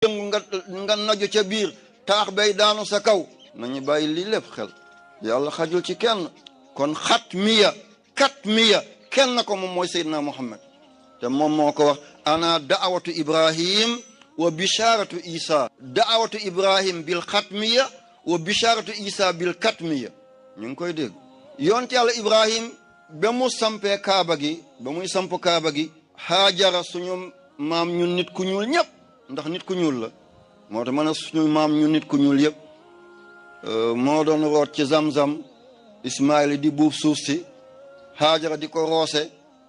yëngu nga naju ca biir taax bay daanu sa kaw nañu bàyyi lii lépp xel yàlla xajul ci kenn kon xatmiya kenn ko moom mooy Seydina Muhammad te moom moo ko wax ana daawatu Ibrahim wa bisharatu Isa daawatu Ibrahim bil xatmiya wa bisharatu Isa bil katmiya ñu ngi koy dégg yonent yàlla Ibrahim ba mu sampee kaaba gi ba muy samp kaaba gi Haajara suñu maam ñun nit ku ñuul ñëpp ndax nit ku ñuul la moo tax ma ne suñu maam ñun nit ku ñuul yëpp moo doon root ci zam-zam Ismaïla di buub suuf si Haajara di ko roose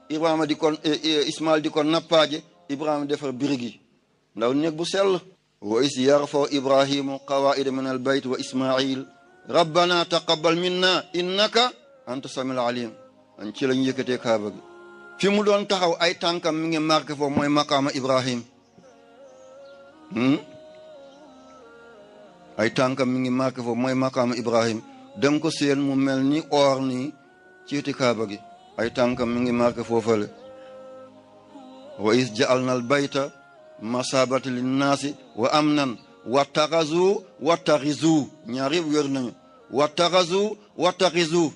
Ibrahima di ko Ismaïl di ko nappaaje Ibrahima defar birigi ndaw néeg bu sell wa is yarfau Ibrahimu qawaida min al bayt wa Ismaïl rabbana taqabbal minna innaka anta samiul alim an ci lañu yëkkatee kaaba gi fi mu doon taxaw ay tànkam mi ngi marqué foofu mooy maqaama Ibrahim ay tànkam mi ngi marqué foofu mooy maqaama Ibrahim dem ko seen mu mel ni or nii ciiti kaaba gi ay tànkam mi ngi marqué foofale wa is ja'alna al bayta masabata linnaasi wa amnan wattaxizu ñaar yëpp wér nañu wattaxizu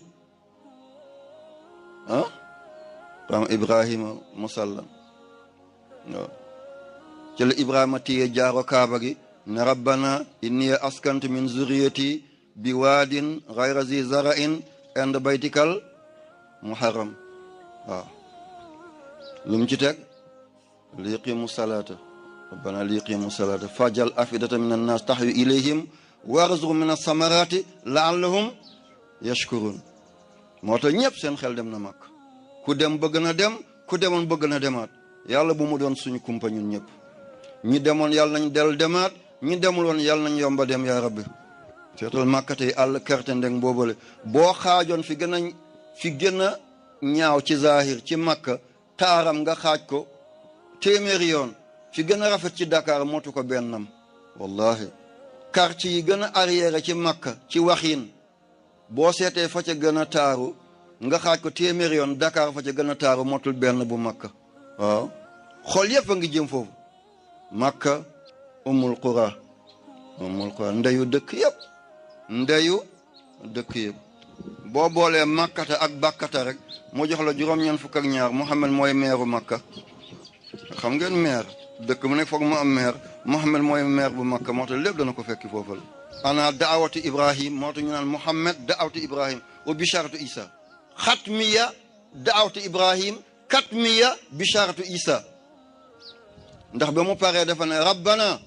xam Ibrahima musallam waaw ci la Ibrahima téye jaaro kaaba gi ne rabbana inni askantu min zurriyati bi waadin ghayra zi zara'in inda baytikal muharram waaw lu mu ci teg liqimu salata rabbana liqimu salata fajal afidata min annas tahwi ilayhim warzuq min as-samarati la'allahum yashkurun moo tax ñëpp seen xel dem na mag ku dem bëgg na dem ku demoon bëgg na demaat yàlla bu mu doon suñu kumpa ñun ñëpp ñi demoon yàlla nañ del demaat ñi demul woon yàlla nañ yomba dem yaa rabbi seetal màkkatey àll kerte ndeng boobale boo xaajoon fi gën a ñaaw ci zahir ci makka taaram nga xaaj ko téeméeri yoon fi gën a rafet ci Dakar motu ko bennam wallahi quartier yi gën a arrière ci makka ci waxin boo seetee fa ca gën a taaru nga xaaj ko téeméeri yoon Dakar fa ca gën a taaru motul benn bu makka waaw xol yëpp a ngi jëm foofu makka umul qura ndeyu dëkk yëpp boo boolee makkata ak bakkata rek mu jox la juróom-ñeent fukk ak ñaar Muhammad mooy meeru makka xam ngeen meer dëkk mu nekk foog mu am meer Muhammad mooy meer bu makka moo tax lépp dana ko fekki foofu la ana daawatu Ibrahim moo tax ñu naan Muhammad daawatu Ibrahim wa bisharatu Isa xatmiya daawatu Ibrahim katmiya bisharatu Isa ndax ba mu paree dafa ne rabbana